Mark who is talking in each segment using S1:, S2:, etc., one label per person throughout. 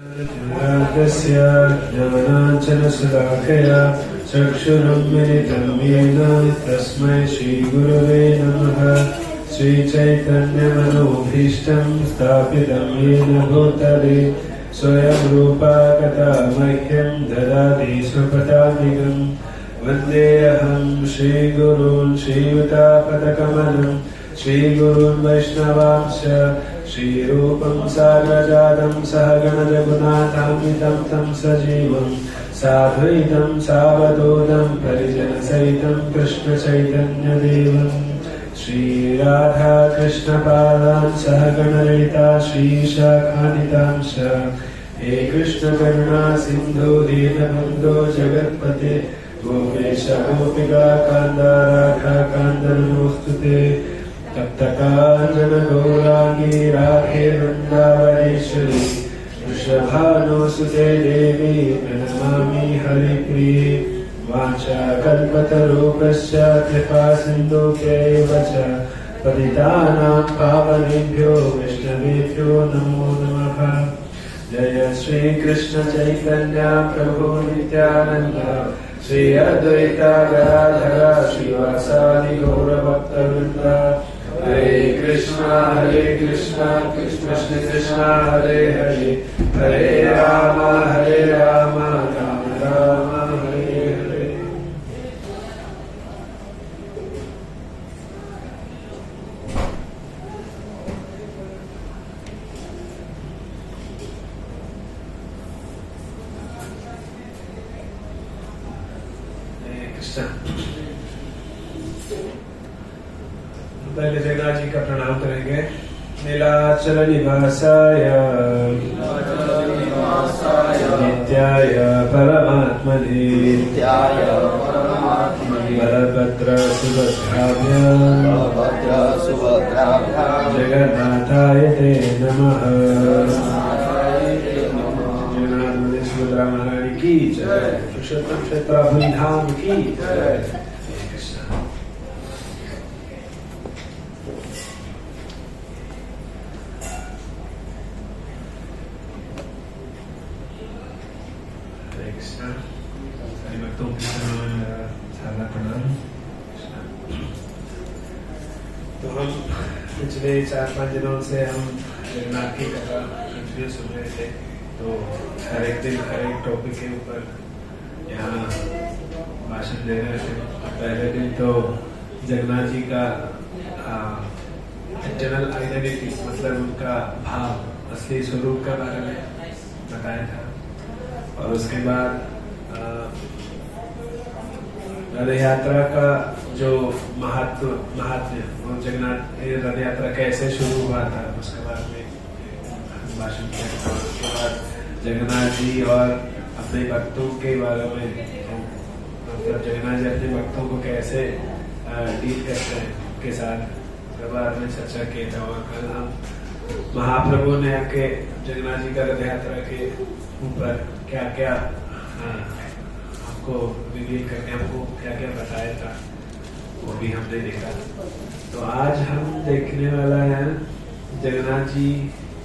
S1: तस्य ज्ञानाञ्जनशलाकया चक्षुरुन्मिलितं येन तस्मै श्रीगुरवे नमः। श्रीचैतन्यमनोभीष्टं स्थापितं येन भूतले स्वयं रूपा कदा मह्यं ददाति स्वपदान्तिकम्। वन्देऽहं श्रीगुरून् श्रीयुतापदकमलं श्रीगुरून् वैष्णवांश्च श्रीरूपं साग्रजातं सहगणरघुनाथान्वितं तं सजीवं साद्वैतं सावधूतं परिजनसहितं कृष्णचैतन्यदेवं श्रीराधाकृष्णपादान् सहगणललिता श्रीशाखान्वितांश्च। हे कृष्णकरुणा सिन्धो दीनबन्धो जगत्पते गोपेश गोपिका कान्ता राधाकान्त नमोऽस्तुते। तप्तकाञ्चन गौराङ्गी राधे वृन्दावनेश्वरी वृषभानुसुते देवी प्रणमामि हरिप्रिये। वाञ्छाकल्पतरुभ्यश्च कृपासिन्धुभ्यैव च पतितानां पावनेभ्यो वैष्णवेभ्यो नमो नमः। जय श्री कृष्ण चैतन्य प्रभु नित्यानंद श्री अद्वैत गदाधर श्रीवासादि गौरभक्तवृन्द। हरे कृष्णा कृष्ण कृष्ण हरे हरे हरे राम राम राम हरे हरे। पहले जगन्नाथ जी का प्रणाम करेंगे। नीलाचल निवासाय नित्याय परमात्मने बलभद्र सुभद्राभ्यां जगन्नाथाय ते नमः। जगन्नाथ सुभद्रा महारानी की जय। पुरुषोत्तम क्षेत्राभूमि धाम की जय। तो हम पिछले 4-5 दिनों से हम जगन्नाथ की कथा कंटिन्यू सुन रहे थे। तो हर एक दिन हर एक टॉपिक के ऊपर यहाँ भाषण दे रहे थे। पहले दिन तो जगन्नाथ जी का इंटरनल आइडेंटिटी मतलब उनका भाव असली स्वरूप के बारे में बताया था। और उसके बाद रथ यात्रा का जो महात्म्य वो जगन्नाथ रथ यात्रा कैसे शुरू हुआ था उसके बारे में भाषण किया था। उसके बाद जगन्नाथ जी और अपने भक्तों के बारे में मतलब जगन्नाथ जी अपने भक्तों को कैसे डील करते हैं उनके साथ उसके बारे में चर्चा किया था। और कल हम महाप्रभु ने आके जगन्नाथ जी का रथ यात्रा के ऊपर क्या क्या को रिवील करके हमको क्या क्या बताया था वो भी हमने देखा। तो आज हम देखने वाला है जगन्नाथ जी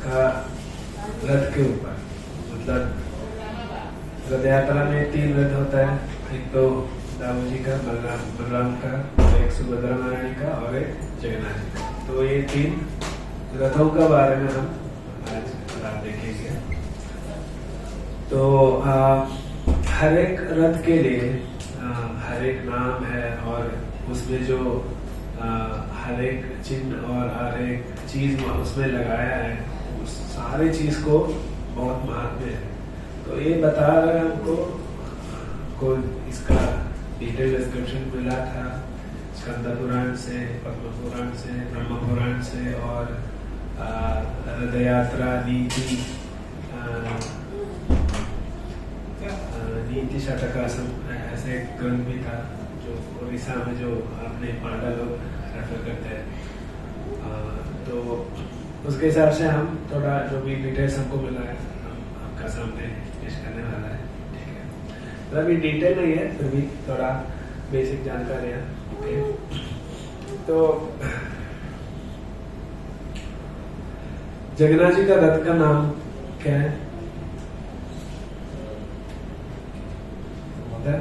S1: का रथ के ऊपर। मतलब रथ यात्रा में 3 रथ होता है। एक तो दाऊ जी का, बलराम का, एक सुभद्रा महारानी का और एक जगन्नाथ जी का। तो ये 3 रथों का बारे में हम आज देखेंगे। तो हर एक रथ के लिए हर एक नाम है और उसमें जो हर एक चिन्ह और हर एक चीज उसमें लगाया है उस सारी चीज को बहुत महात्म्य है। तो ये बता रहा है हमको को इसका डिटेल डिस्क्रिप्शन मिला था स्कंद पुराण से, पद्म पुराण से, ब्रह्म पुराण से और रथ यात्रा नीति शतकासम ऐसे ग्रंथ भी था जो उड़ीसा में जो अपने पांडा लोग रेफर करते हैं। तो उसके हिसाब से हम थोड़ा जो भी डिटेल्स हमको मिला है हम आपका सामने पेश करने वाला है। ठीक है, मतलब ये डिटेल नहीं है फिर भी थोड़ा बेसिक जानकारी है। ओके, तो जगन्नाथ जी का रथ का नाम क्या है? होता है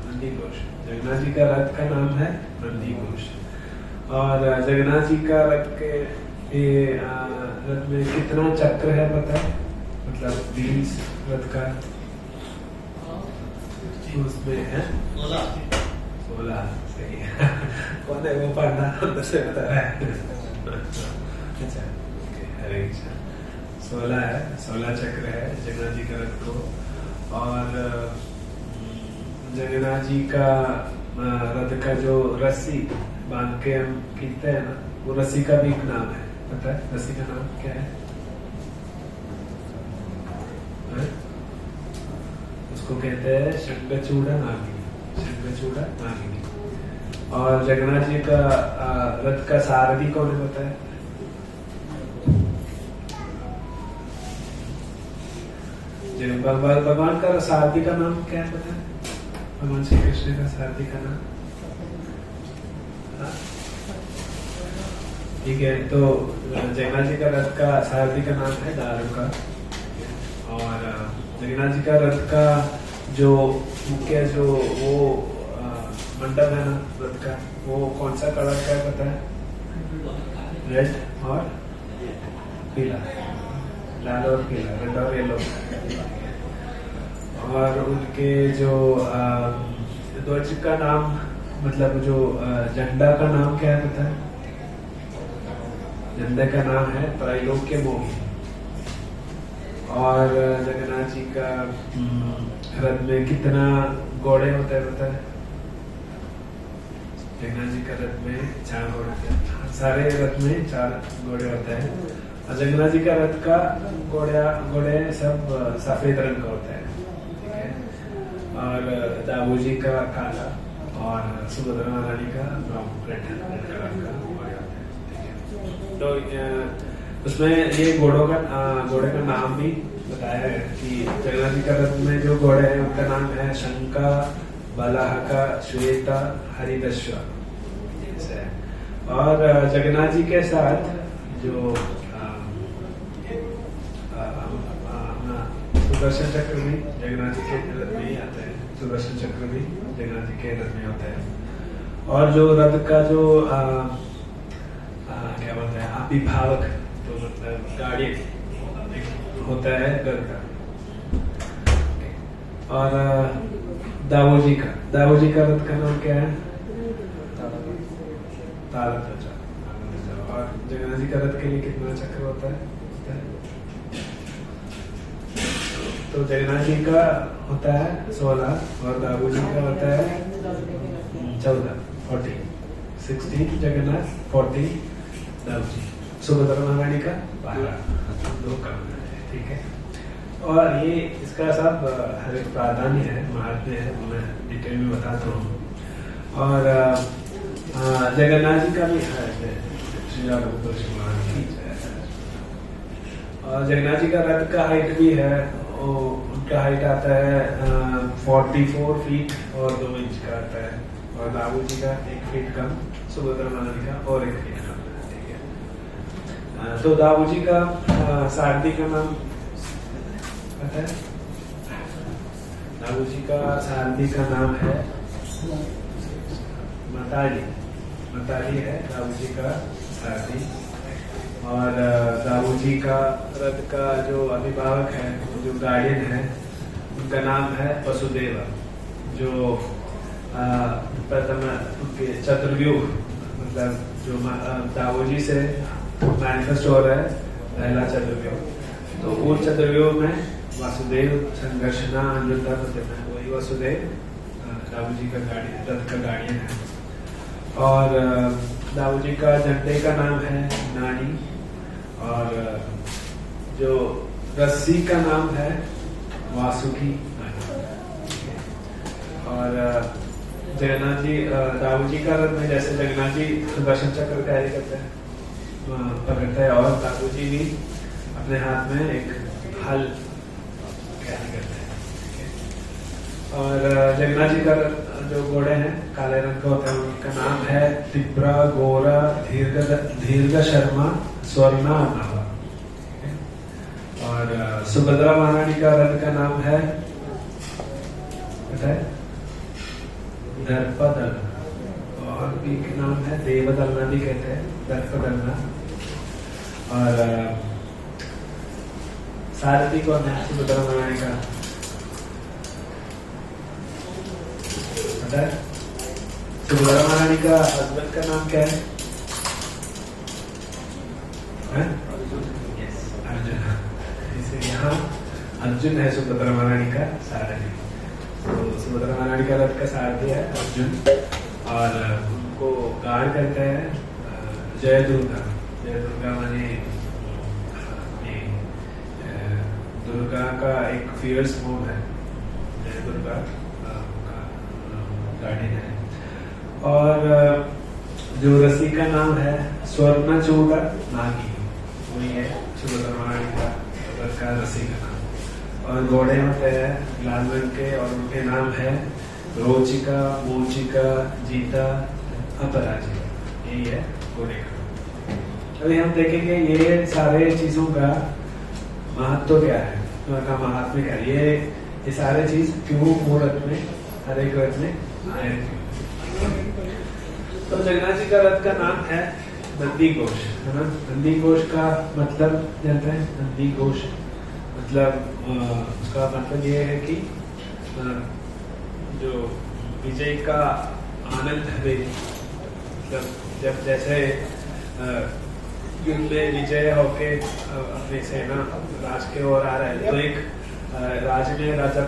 S1: नंदी घोष। जगन्नाथ जी का रथ का नाम है नंदी घोष। और जगन्नाथ जी का रथ के रथ में कितना चक्र है पता है? मतलब व्हील्स रथ का उसमें है 16। सही है। कौन है वो पढ़ना अंदर से बता रहा है। अच्छा हरे कृष्ण। 16 है, 16 चक्र है जगन्नाथ जी का रथ को। और जगन्नाथ जी का रथ का जो रस्सी बांध के हम खींचते हैं ना, वो रस्सी का भी एक नाम है, पता है रस्सी का नाम क्या है? उसको कहते हैं शंखचूड़ा नागिनी, शंखचूड़ा नागिनी। और जगन्नाथ जी का रथ का सारथी कौन है पता है? भगवान का सारथी का नाम क्या है पता है? भगवान श्री कृष्ण का सारथी का नाम ठीक है। तो जगन्नाथ जी का रथ का सारथी का नाम है दारुका। और जगन्नाथ जी का रथ का जो मुख्य जो वो मंडप है ना रथ का, वो कौन सा कलर का है पता है? रेड और पीला, लाल और पीला, रेड और येलो। और उनके जो ध्वज का नाम मतलब जो झंडा का नाम क्या है पता है? झंडे का नाम है त्रैलोक्य मोही। और जगन्नाथ जी का रथ में कितना घोड़े होते हैं पता है? जगन्नाथ जी का रथ में 4 घोड़े होते हैं। सारे रथ में 4 घोड़े होते हैं। और जगन्नाथ जी का रथ का घोड़े सब सफेद रंग का होता है, ठीक है। और दाऊ जी का काला और सुभद्रा महारानी का ब्राउन रेड कलर का घोड़े होते हैं, ठीक है। तो उसमें ये घोड़े का नाम भी बताया है कि जगन्नाथ जी का रथ में जो घोड़े हैं उनका नाम है शंका, बलाहका, श्वेता, हरिदश्वा। और जगन्नाथ जी के साथ जो सुदर्शन चक्र भी जगन्नाथ जी के रथ में ही आता है। सुदर्शन चक्र भी जगन्नाथ जी के रथ में होता है। और जो रथ का जो क्या बोलते हैं अभिभावक, तो मतलब गाड़ी होता है घर का। और दाऊ जी का रथ का नाम क्या है? तालध्वजा। और जगन्नाथ जी का रथ के लिए कितना चक्र होता है? तो जगन्नाथ जी का होता है 16 और दाऊ जी का होता है 14, 16 जगन्नाथ, 40 दाऊ जी। सुभद्रा महारानी का 12, 2 कम है, ठीक है। और ये इसका सब हर एक प्राधान्य है, महात्म्य है, मैं डिटेल में बताता हूँ। और जगन्नाथ जी का भी है, और जगन्नाथ जी का रथ का हाइट भी है, उनका हाइट आता है 44 फीट और 2 इंच का आता है। और दाऊ जी का 1 फीट कम, सुभद्रा महारानी का और 1 फीट कम, ठीक है। तो दाऊ जी का सारथी का नाम पता है? दाऊ जी का सारथी का नाम है मताली है दाऊ जी का सारथी। और दाऊ जी का रथ का जो अभिभावक है, जो गार्डियन है, उनका नाम है वसुदेवा। जो प्रथम चतुर्व्यूह मतलब जो दाऊ जी से मैनिफेस्ट हो रहा है पहला चतुर्व्यूह, तो वो चतुर्व्यूह में वासुदेव संघर्षणा अनुरुद्धा प्रतिमा, वही वासुदेव दाऊ जी का रथ का गार्डियन है। और दाऊ जी का झंडे का नाम है नानी। और जो रस्सी का नाम है वासुकी। और जगन्नाथ जी दाऊ जी का रथ में जैसे जगन्नाथ जी सुदर्शन चक्र कैरी करते हैं, पकड़ते हैं, और दाऊ जी भी अपने हाथ में एक हल कैरी करते हैं। और जगन्नाथ जी का जो घोड़े हैं काले रंग का होता है, उनका नाम है तिब्रा, गोरा, दीर्घ शर्मा, स्वर्णा, नावा। और और सुभद्रा महारानी का रथ का नाम है पता है? दर्पदलना, और भी एक नाम है देवदलना भी कहते हैं, दर्पदलना। और सारथी कौन है सुभद्रा महारानी का पता है? सुभद्रा महारानी का हस्बैंड का नाम क्या है? अर्जुन। इसे यहाँ अर्जुन है सुभद्रा महारानी का सारथी। तो सुभद्रा महारानी का रथ का सारथी है अर्जुन, और उनको गार्ड करते हैं जय दुर्गा। जय दुर्गा माने दुर्गा का एक फियर्स मोड है, जय दुर्गा का गार्डियन है। और जो रसी का नाम है स्वर्णचूड़ नागी, वही है सुभद्रा महारानी का रसी का नाम। और घोड़े होते हैं लाल रंग के, और उनके नाम है रोचिका, मोचिका, जीता, अपराजिता। यही है घोड़े का। अभी हम देखेंगे ये सारे चीजों का महत्व क्या है, उनका महात्म्य क्या है, ये सारे चीज क्यों मूर्त में हर एक रथ में आए। तो जगन्नाथ जी का रथ का नाम है नंदी घोष, है ना। नंदी घोष का मतलब जानते हैं? नंदी घोष मतलब उसका मतलब ये है कि जो विजय का आनंद है, मतलब जब जैसे युद्ध में विजय होके अपनी सेना राज के ओर आ रहा है, तो एक राज में राजा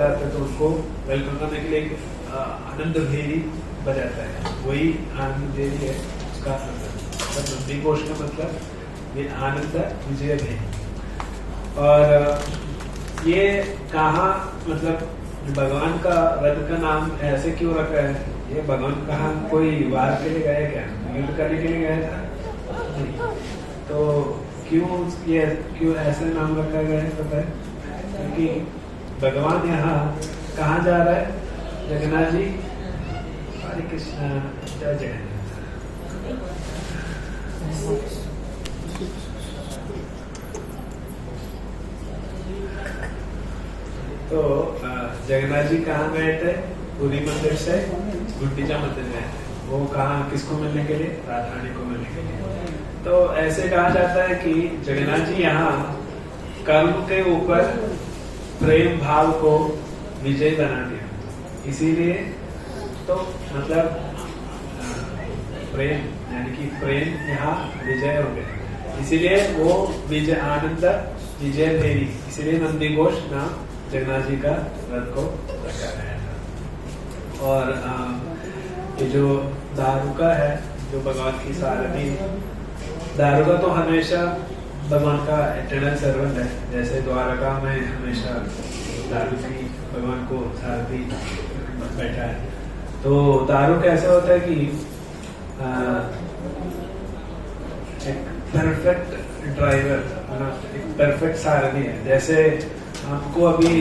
S1: आते तो उनको वेलकम करने के लिए एक आनंद भेरी बजाता है, वही आनंद भेरी है उसका मतलब। नंदी घोष का मतलब ये आनंद विजय भेरी। और ये कहाँ मतलब भगवान का रथ का नाम ऐसे क्यों रखा है? ये भगवान कहाँ कोई वार के लिए गए क्या, युद्ध करने के लिए गया था? नहीं। तो क्यों ऐसे नाम रखा गया है पता है? क्योंकि भगवान यहाँ कहाँ जा रहा है? जगन्नाथ जी, हरे कृष्णा, जय जगन्नाथ। तो जगन्नाथ जी कहाँ गए थे? पुरी मंदिर से गुंडीचा मंदिर गए थे। वो कहाँ किसको मिलने के लिए? राधा रानी को मिलने के लिए। तो ऐसे कहा जाता है कि जगन्नाथ जी यहाँ कर्म के ऊपर प्रेम भाव को विजय बना दिया, इसीलिए तो मतलब प्रेम यानी कि प्रेम यहाँ विजय हो गया, इसीलिए वो विजय आनंद विजय भेरी, इसीलिए नंदी घोष नाम जगन्नाथ जी का रथ को रखा गया था। और ये जो दारुका है, जो भगवान की सारथी, दारुका तो हमेशा भगवान का इटर्नल सर्वेंट है। जैसे द्वारका में हमेशा दारुकी भगवान को सारथी बैठा है, तो दारू कैसे होता है कि एक परफेक्ट ड्राइवर, एक परफेक्ट सारथी है। जैसे हमको अभी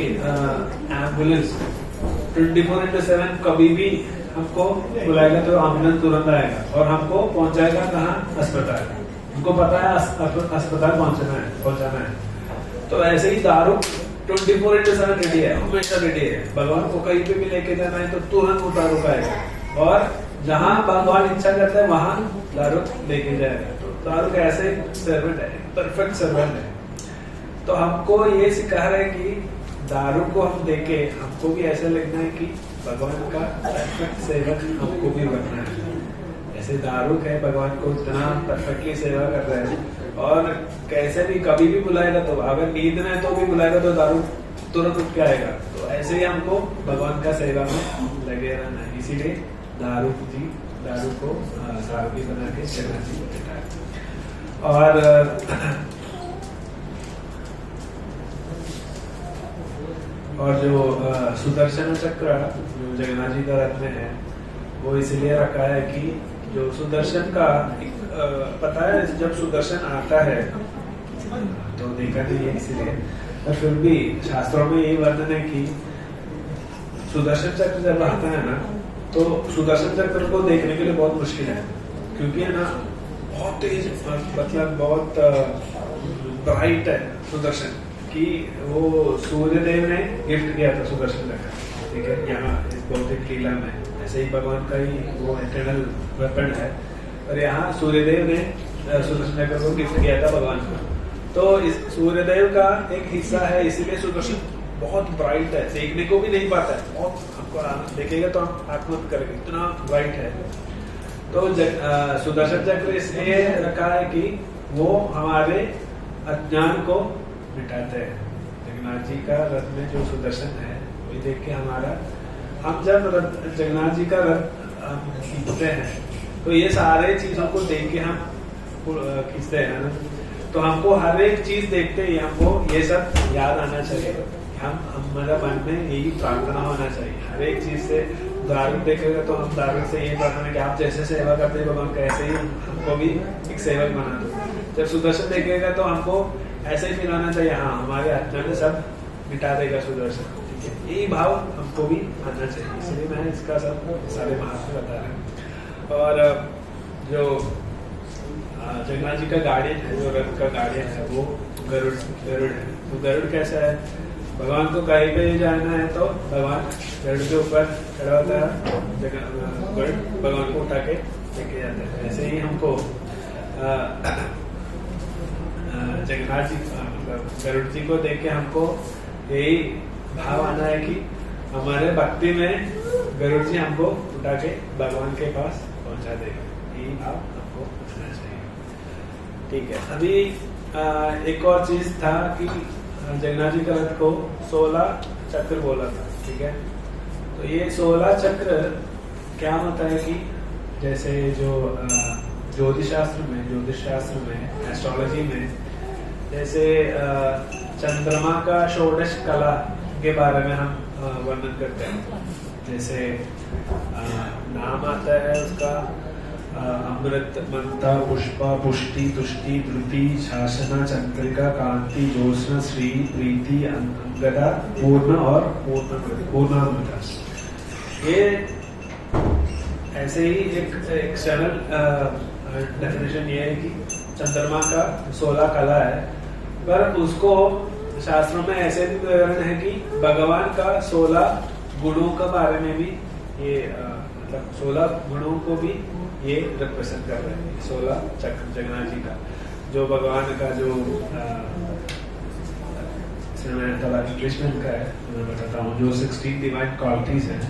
S1: एम्बुलेंस 24/7 कभी भी हमको बुलाएगा तो एम्बुलेंस तुरंत आएगा और हमको पहुंचाएगा कहाँ? अस्पताल। हमको पता है अस्पताल पहुंचाना है। तो ऐसे ही दारू 24/7 रेडी है, हमेशा रेडी है। भगवान को कहीं पे भी लेके जाना है तो तुरंत वो दारू आएगा, और जहाँ भगवान इच्छा करता है वहां दारू लेके जाएगा। तो दारू का ऐसे सर्वेंट है, परफेक्ट सर्वेंट है। तो हमको ये सिखा रहे हैं कि दारू को हम देके हमको भी ऐसा लगना है कि भगवान का परफेक्ट सेवक हमको भी बनना है। ऐसे दारू है भगवान को इतना परफेक्टली सेवा कर रहे हैं, और कैसे भी कभी भी बुलाएगा, तो अगर नींद में तो भी बुलाएगा तो दारू तुरंत उठ के आएगा। तो ऐसे ही हमको भगवान का सेवा में लगे रहना है। इसीलिए दारू को सारथी बना के जगन्नाथ जी बैठा है। और जो सुदर्शन चक्र जो जगन्नाथ जी का रथ में है, वो इसलिए रखा है कि जो सुदर्शन का पता है, जब सुदर्शन आता है तो देखा नहीं है इसीलिए, पर फिर भी शास्त्रों में यही वर्णन है कि सुदर्शन चक्र जब आता है ना, तो सुदर्शन चक्र को देखने के लिए बहुत मुश्किल है, क्योंकि है ना बहुत तेज, मतलब बहुत ब्राइट है सुदर्शन। कि वो सूर्यदेव ने गिफ्ट किया था सुदर्शन चक्र, ठीक है, यहाँ इस भौतिक लीला में। ऐसे ही भगवान का ही वो इटर्नल वेपन है, और यहाँ सूर्यदेव ने सुदर्शन चक्र को गिफ्ट किया था भगवान को। तो इस सूर्यदेव का एक हिस्सा है, इसीलिए सुदर्शन बहुत ब्राइट है, देखने को भी नहीं पाता है, बहुत आपको देखेगा तो आप आत्महत्या करेंगे, इतना ब्राइट है। तो सुदर्शन चक्र इसलिए रखा है कि वो हमारे अज्ञान को मिटाते हैं। जगन्नाथ जी का रथ में जो सुदर्शन है वो देख के हमारा, हम जब जगन्नाथ जी का रथ खींचते हैं तो ये सारे चीजों को देख के हम खींचते हैं ना, तो हमको हर एक चीज देखते ही हमको ये सब याद आना चाहिए। हमारा मन में यही प्रार्थना होना चाहिए हर एक चीज से। धार्मिक देखेगा तो हम धार्मिक से यही प्रार्थना कि आप जैसे सेवा करते हैं भगवान कैसे ही हमको भी एक सेवक बना दो। जब सुदर्शन देखेगा तो हमको ऐसे ही फील आना चाहिए, हाँ हमारे अज्ञान सब मिटा देगा सुदर्शन, ठीक है, यही भाव हमको भी आना चाहिए। इसलिए मैं इसका सब सारे महात्मा बता रहे हैं। और जो जगन्नाथ जी का गार्डियन है, जो रथ का गार्डियन है, वो गरुड़ है। तो गरुड़ कैसा है, भगवान को कहीं पे जाना है तो भगवान गरुड़ के ऊपर खड़ा होता है, गरुड़ भगवान को उठा के लेके जाता है। ऐसे ही हमको जगन्नाथ जी मतलब गरुड़ जी को देख के हमको यही भाव आना है कि हमारे भक्ति में गरुड़ जी हमको उठा के भगवान के पास पहुंचा देगा, यही भाव हमको आना चाहिए, ठीक है। अभी एक और चीज था कि जगन्नाथ जी का रथ को 16 चक्र बोला था, ठीक है। तो ये 16 चक्र क्या होता है कि जैसे जो ज्योतिष शास्त्र में एस्ट्रोलॉजी में जैसे चंद्रमा का षोडश कला के बारे में हम वर्णन करते हैं। जैसे नाम आता है उसका अमृत, ममता, पुष्पा, पुष्टि, तुष्टि, धृति, शासना, चंद्रिका, कांति, ज्योत्स्ना, श्री, प्रीति, अंगदा, पूर्ण और पूर्णामृता। ये ऐसे ही एक एक्सटर्नल डेफिनेशन ये है कि चंद्रमा का 16 कला है, पर उसको शास्त्रों में ऐसे भी विवरण है कि भगवान का 16 गुणों के बारे में भी ये मतलब 16 गुणों को भी ये रिप्रेजेंट कर रहे हैं। 16 चक्र जगन्नाथ जी का जो भगवान का जो मैं थोड़ा इंग्लिश में लिखा है मैं बताता हूँ, जो 16 डिवाइन क्वालिटीज है,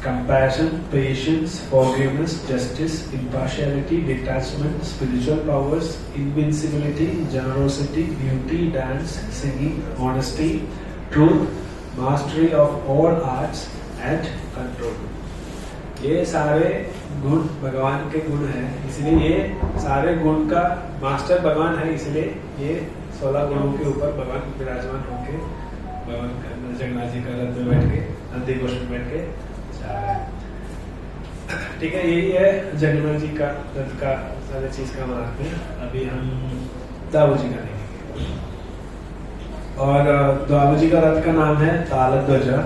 S1: compassion, patience, forgiveness, justice, impartiality, detachment, spiritual powers, invincibility, generosity, beauty, dance, singing, honesty, truth, mastery of all arts and control। ये सारे गुण भगवान के गुण हैं, इसलिए ये सारे गुण का मास्टर भगवान है, इसलिए ये 16 गुणों के ऊपर भगवान विराजमान होके भगवान जगन्नाथ जी का रथ में बैठ के नंदी घोष में बैठ के जा रहे हैं, ठीक है। यही है जगन्नाथ जी का रथ का सारे चीज का महात्म्य। अभी हम दाऊ जी का देखेंगे, और दाऊ जी का रथ का नाम है तालध्वजा।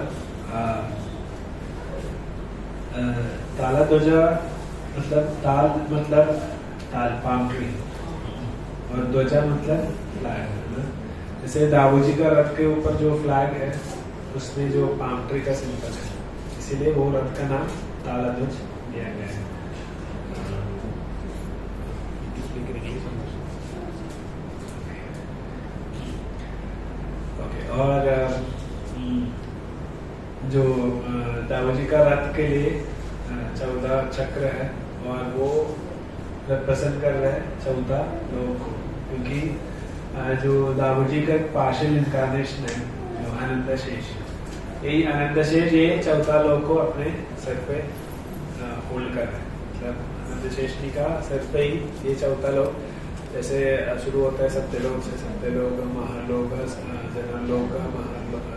S1: तालध्वजा मतलब ताल पाम ट्री, और ध्वजा मतलब फ्लैग। जैसे दाऊ जी का रथ के ऊपर जो फ्लैग है उसमें जो पाम ट्री का सिंबल है, इसीलिए वो रथ का नाम तालध्वज दिया गया है। ओके, और जो दाऊ जी का रथ के लिए 14 चक्र है, और वो रिप्रेजेंट कर रहे हैं 14 लोगों को, क्योंकि जो दाऊ जी का पार्शियल इनकारनेशन है जो आनंद शेष, यही आनंद शेष ये 14 लोग को अपने सर पे होल्ड कर रहे हैं। मतलब आनंद शेष जी का सर पे ही ये 14 लोग, जैसे शुरू होता है सत्यलोक से, सत्यलोक, महालोक, जनलोक,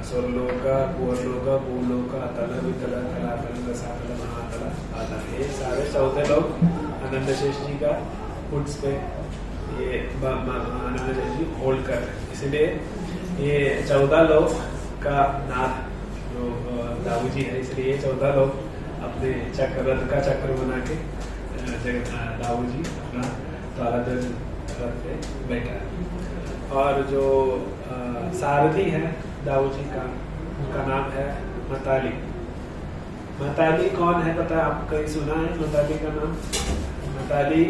S1: स्वर्लोक, पूर्वलोक, भूलोक, अतल, वितल, तलातल, रसातल, महातल, आतल, ये सारे 14 लोग आनंद शेष जी का फुट्स पे ये आनंद शेष जी होल्ड कर रहे हैं। इसलिए ये 14 लोग का नाथ जो दाऊ जी है, इसलिए ये 14 लोग अपने चक्र रथ का चक्र बना के दाऊ जी अपना तालध्वज रथ पे बैठा है। और जो सारथी है दाऊ जी का, उनका नाम है मताली। मताली कौन है पता है? आप कहीं सुना है मताली का नाम? मताली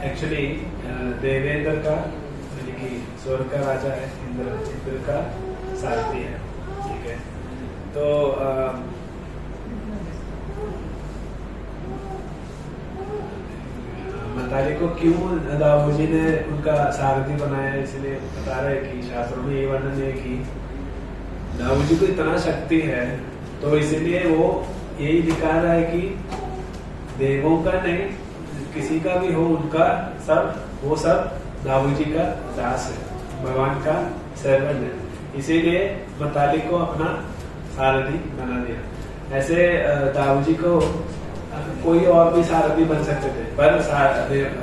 S1: एक्चुअली देवेंद्र का, यानी कि स्वर्ग का राजा है, इंद्र का सारथी है। ठीक है, तो मताली को क्यों दाऊ जी ने उनका सारथी बनाया, इसलिए बता रहे कि शास्त्रों में ये वर्णन है कि दाऊ जी को इतना शक्ति है, तो इसलिए वो यही दिखा रहा है कि देवों का नहीं, किसी का भी हो, उनका वो सब दाऊ जी का दास है, भगवान का सर्वेंट है। इसीलिए मताली को अपना सारथी बना दिया। ऐसे दाऊ जी को कोई और भी सारथी बन सकते थे, पर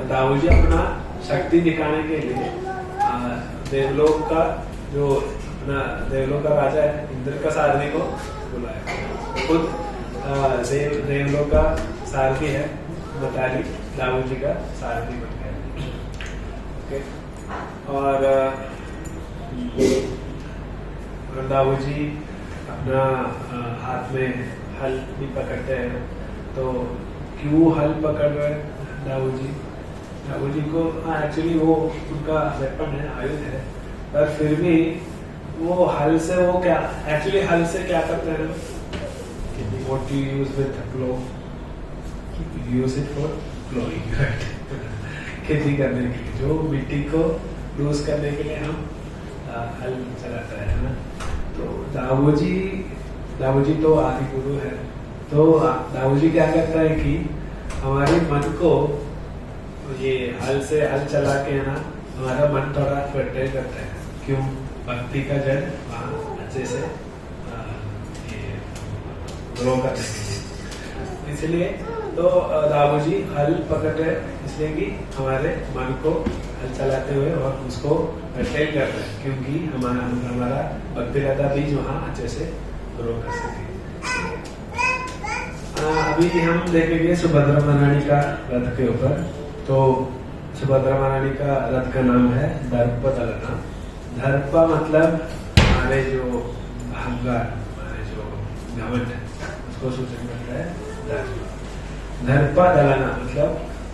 S1: दाऊ जी अपना शक्ति दिखाने के लिए देवलोक का जो अपना देवलोक का राजा है, इंद्र का सारथी को बुलाया। खुद देवलोक का सारथी है मताली, दाऊ जी का सारथी बन गया। ओके, और दाऊ जी अपना हाथ में हल भी पकड़ते हैं। तो क्यों हल पकड़ रहे दाऊ जी? दाऊ जी को एक्चुअली वो उनका वेपन है, आयुध है, पर फिर भी वो हल से वो क्या, एक्चुअली हल से क्या करते हैं? What you use with plow, you use it for plowing, right? खेती करने के लिए, जो मिट्टी को लूज करने के लिए हम हल चलाते हैं ना। तो दाऊ जी तो आदि गुरु है। तो दाऊ जी क्या करता है कि हमारे मन को ये हल से हल चला के ना हमारा मन थोड़ा फर्टाइल करता है। क्यों? भक्ति का जड़ वहाँ अच्छे से ग्रो करने के लिए। इसलिए तो दाऊ जी हल पकड़ रहे, इसलिए कि हमारे मन को हल चलाते हुए और उसको फर्टाइल कर रहे हैं, क्योंकि हमारा भक्ति लता बीज वहाँ अच्छे से ग्रो कर सके। अभी हम देखेंगे सुभद्रा महारानी का रथ के ऊपर। तो सुभद्रा महारानी का रथ का नाम है दर्प दलना। दर्प मतलब हमारे जो अहंकार, हमारे जो घमंड है, उसको सूचन करता है दर्प। दर्प दलना मतलब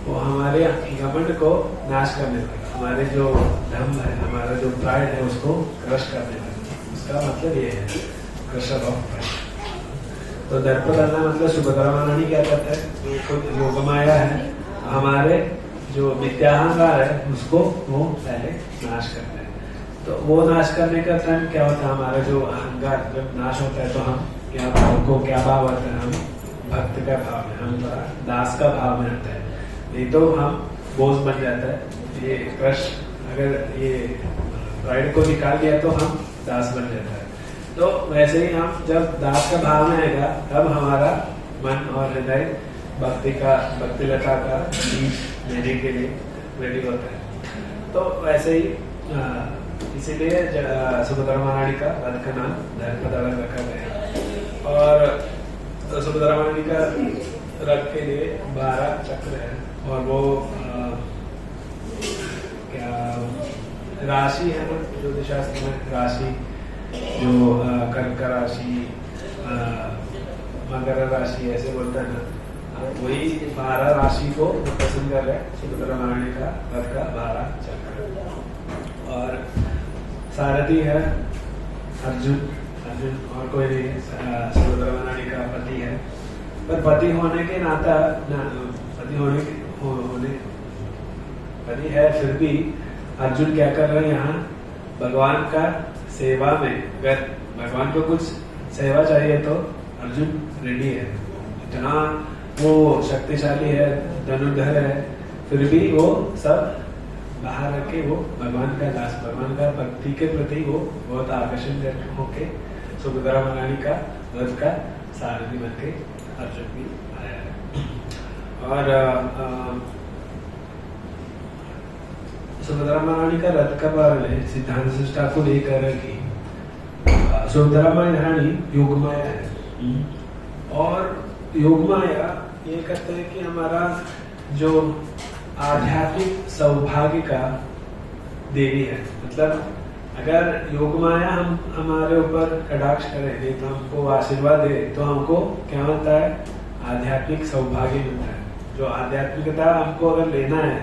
S1: वो हमारे घमंड को नाश करने लगा, हमारे जो धम है, हमारा जो प्राइड है, उसको क्रश करने लगा। उसका मतलब ये है, क्रशर ऑफ प्राइड। तो दर्प दलना मतलब सुभद्रा महारानी क्या करता है? जो खुद योगमाया है, हमारे जो विद्याहंकार है, उसको वो पहले नाश करते हैं। तो वो नाश करने का टाइम क्या होता है? हमारा जो अहंकार जब नाश होता है तो हम क्या भाव होता है? हम भक्त का भाव में, हम दास का भाव में रहता है। नहीं तो हम बोझ बन जाता है। ये क्रश, अगर ये प्राइड को निकाल दिया तो हम दास बन जाता है। तो वैसे ही हम जब दास का भाव में आएगा, तब हमारा मन और हृदय भक्ति लता का बीज लेने के लिए रेडी होता है। तो वैसे ही इसीलिए सुभद्रा महारानी का रथ का नाम दर्प दलन रखा गया। और सुभद्रा महारानी का रथ के लिए 12 चक्र है, और वो क्या राशि है ना, ज्योतिष शास्त्र में राशि, जो कर्क राशि, मकर राशि ऐसे बोलता है ना, वही 12 राशि को पसंद कर रहे हैं सुभद्रा महारानी का रथ का 12 चक्र। और सारथी है अर्जुन और कोई नहीं, सुभद्रा महारानी का पति है। पर पति होने के नाता पति है, फिर भी अर्जुन क्या कर रहे हैं यहाँ? भगवान का सेवा में, अगर भगवान को कुछ सेवा चाहिए तो अर्जुन रेडी है। इतना वो शक्तिशाली है, धनुर्धर है, फिर भी वो सब बाहर रख के वो भगवान का दास, भगवान का भक्ति के प्रति वो बहुत आकर्षण होके सुभद्रा महारानी का रथ का सारथी बन के अर्जुन भी आया है। और सुभद्रा महारानी का रथ का बारे में सिद्धांत सृष्टा को लेकर कि सुभद्रा महारानी योगमाया है, और योगमाया ये कहते हैं कि हमारा जो आध्यात्मिक सौभाग्य का देवी है। मतलब अगर योग माया हम हमारे ऊपर कटाक्ष करेंगे तो हमको आशीर्वाद दे तो हमको क्या मिलता है, आध्यात्मिक सौभाग्य मिलता है। जो आध्यात्मिकता हमको अगर लेना है,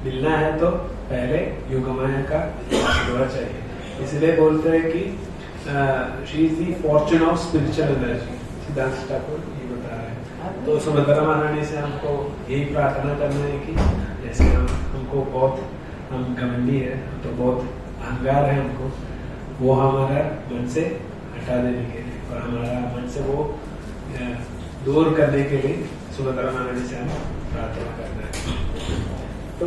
S1: मिलना है, तो पहले योग माया का आशीर्वाद चाहिए। इसलिए बोलते हैं कि she is the Fortune of spiritual energy. सिद्धांत ठाकुर ये बता रहे हैं। तो सुभद्रा महारानी से हमको यही प्रार्थना करना है कि जैसे हमको बहुत हम घमंडी है, तो बहुत अहंकार है हमको, वो हमारा मन से हटा देने के लिए और हमारा मन से वो दूर करने के लिए सुभद्रा महारानी से हम प्रार्थना करना है। तो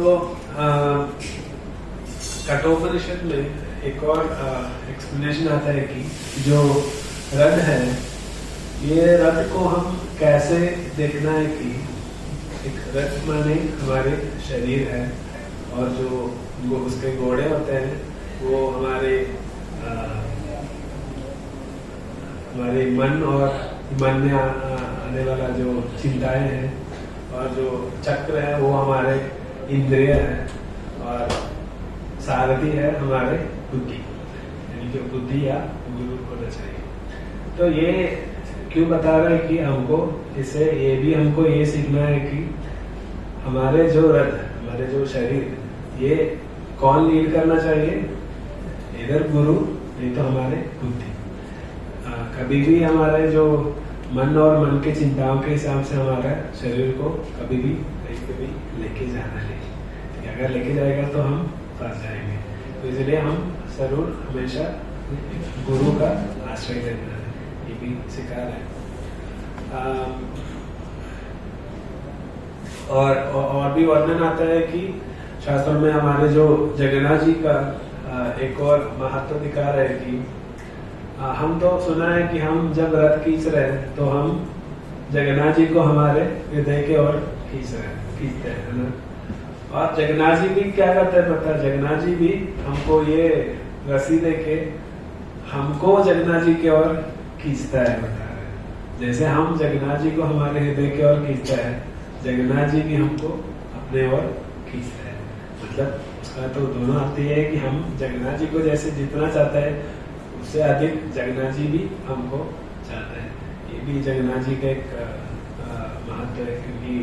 S1: कठोपनिषद में एक और एक्सप्लेनेशन आता है कि जो रथ है, ये रथ को हम कैसे देखना है कि एक रथ माने हमारे शरीर है और जो उसके घोड़े होते हैं वो हमारे मन और मन में आने वाला जो चिंताएं हैं, और जो चक्र है वो हमारे इंद्रिय है, और सारथी है हमारे बुद्धि, यानी कि बुद्धि या गुरु होना चाहिए। तो ये क्यों बता रहे हैं कि हमको इससे ये भी हमको ये सीखना है कि हमारे जो रथ, हमारे जो शरीर, ये कौन लीड करना चाहिए, इधर गुरु नहीं तो हमारे बुद्धि। कभी भी हमारे जो मन और मन के चिंताओं के हिसाब से हमारा शरीर को कभी भी कहीं पे भी लेके जाना नहीं। अगर लेके जाएगा तो हम फंस जाएंगे। तो इसलिए हम जरूर हमेशा गुरु का आश्रय लेना है, ये भी सिखा रहे हैं। और भी वर्णन आता है कि शास्त्रों में हमारे जो जगन्नाथ जी का एक और महत्व दिखा रहे हैं कि हम तो सुना है कि हम जब रथ खींच रहे हैं तो हम जगन्नाथ जी को हमारे हृदय के ओर खींचते हैं ना। और जगन्नाथ जी भी क्या करते हैं पता है, जगन्नाथ जी भी हमको ये रस्सी देके हमको जगन्नाथ जी की ओर खींचता है, बता रहे हैं। जैसे हम जगन्नाथ जी को हमारे हृदय की ओर खींचता है, जगन्नाथ जी भी हमको अपने ओर खींचता है। मतलब उसका तो दोनों अर्थ ये है कि हम जगन्नाथ जी को जैसे जितना चाहते हैं उससे अधिक जगन्नाथ जी भी हमको चाहते हैं। ये भी जगन्नाथ जी का एक महत्व है, क्योंकि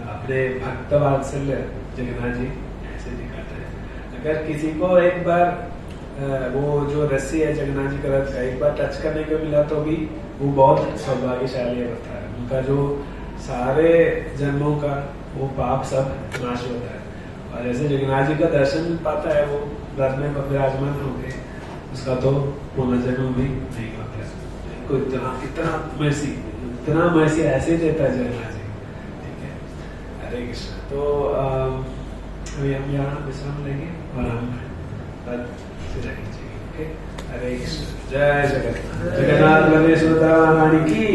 S1: अपने भक्त वात्सल्य जगन्नाथ जी ऐसे दिखाते हैं। अगर किसी को एक बार वो जो रस्सी है जगन्नाथ जी का रथ का एक बार टच करने को मिला तो भी वो बहुत सौभाग्यशाली होता है। उनका जो सारे जन्मों का वो पाप सब नाश होता है। और जैसे जगन्नाथ जी का दर्शन पाता है वो रथ में विराजमान होंगे, उसका तो पुनर्जन्म भी नहीं होता है। कोई इतना मर्सी ऐसे देता है जगन्नाथ जी। ठीक है, हरे कृष्ण। तो अभी हम यहाँ विश्राम लेंगे और हम फिर आगे। ओके, हरे कृष्ण। जय जगन्नाथ। जगन्नाथ बलदेव सुभद्रा महारानी की।